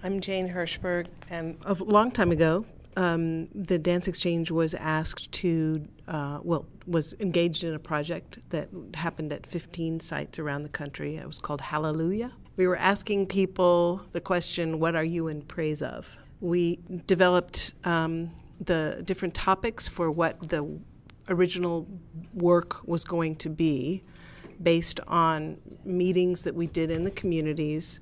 I'm Jane Hirshberg, and a long time ago, the Dance Exchange was asked to, was engaged in a project that happened at 15 sites around the country. It was called Hallelujah. We were asking people the question, what are you in praise of? We developed the different topics for what the original work was going to be based on meetings that we did in the communities.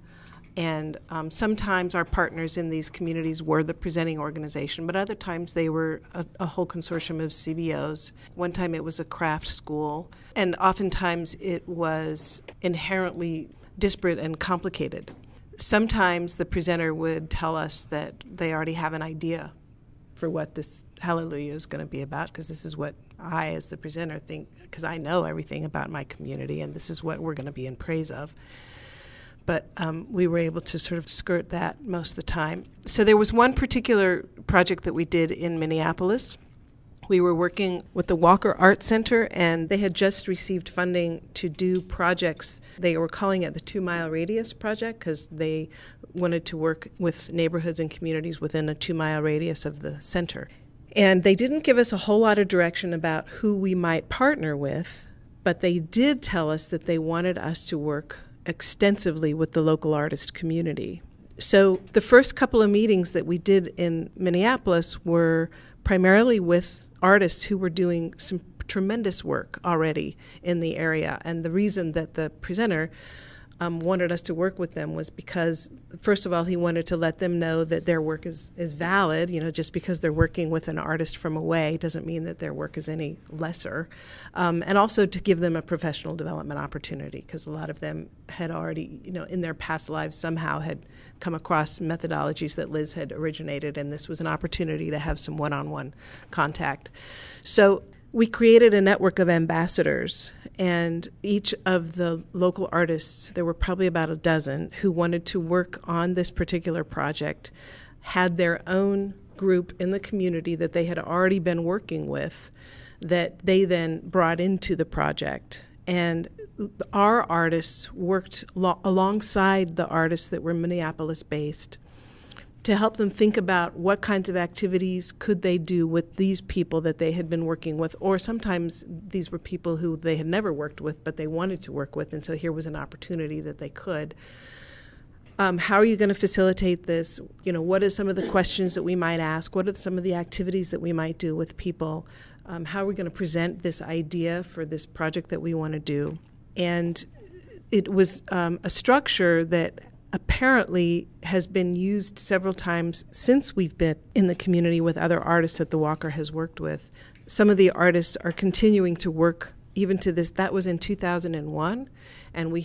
And sometimes our partners in these communities were the presenting organization, but other times they were a whole consortium of CBOs. One time it was a craft school, and oftentimes it was inherently disparate and complicated. Sometimes the presenter would tell us that they already have an idea for what this Hallelujah is going to be about, because this is what I, as the presenter, think, because I know everything about my community, and this is what we're going to be in praise of. But we were able to sort of skirt that most of the time. So there was one particular project that we did in Minneapolis. We were working with the Walker Art Center, and they had just received funding to do projects. They were calling it the 2 Mile Radius Project because they wanted to work with neighborhoods and communities within a 2 mile radius of the center. And they didn't give us a whole lot of direction about who we might partner with, but they did tell us that they wanted us to work extensively with the local artist community. So the first couple of meetings that we did in Minneapolis were primarily with artists who were doing some tremendous work already in the area. And the reason that the presenter wanted us to work with them was because, first of all, he wanted to let them know that their work is valid. You know, just because they're working with an artist from away doesn't mean that their work is any lesser. And also to give them a professional development opportunity, because a lot of them had already, you know, in their past lives somehow had come across methodologies that Liz had originated, and this was an opportunity to have some one-on-one contact. So we created a network of ambassadors, and each of the local artists, there were probably about a dozen, who wanted to work on this particular project, had their own group in the community that they had already been working with that they then brought into the project. And our artists worked alongside the artists that were Minneapolis-based to help them think about what kinds of activities could they do with these people that they had been working with, or sometimes these were people who they had never worked with but they wanted to work with, and so here was an opportunity that they could. How are you going to facilitate this? You know, what are some of the questions that we might ask? What are some of the activities that we might do with people? How are we going to present this idea for this project that we want to do? And it was a structure that apparently has been used several times since we've been in the community with other artists that the Walker has worked with. Some of the artists are continuing to work even to this. That was in 2001, and we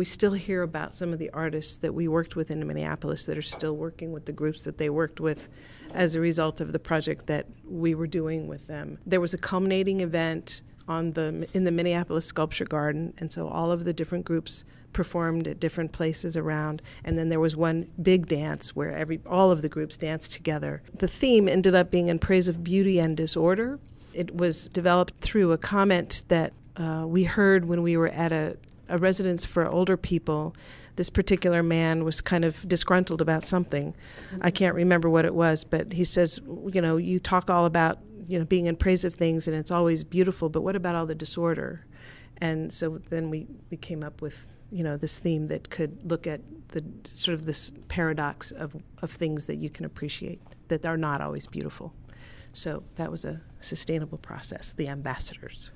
still hear about some of the artists that we worked with in Minneapolis that are still working with the groups that they worked with as a result of the project that we were doing with them. There was a culminating event in the Minneapolis Sculpture Garden, and so all of the different groups performed at different places around, and then there was one big dance where all of the groups danced together. The theme ended up being in praise of beauty and disorder. It was developed through a comment that we heard when we were at a residence for older people. This particular man was kind of disgruntled about something. I can't remember what it was, but he says, you know, you talk all about, you know, being in praise of things and it's always beautiful, but what about all the disorder? And so then we came up with, you know, this theme that could look at the sort of this paradox of things that you can appreciate that are not always beautiful. So that was a sustainable process, the ambassadors.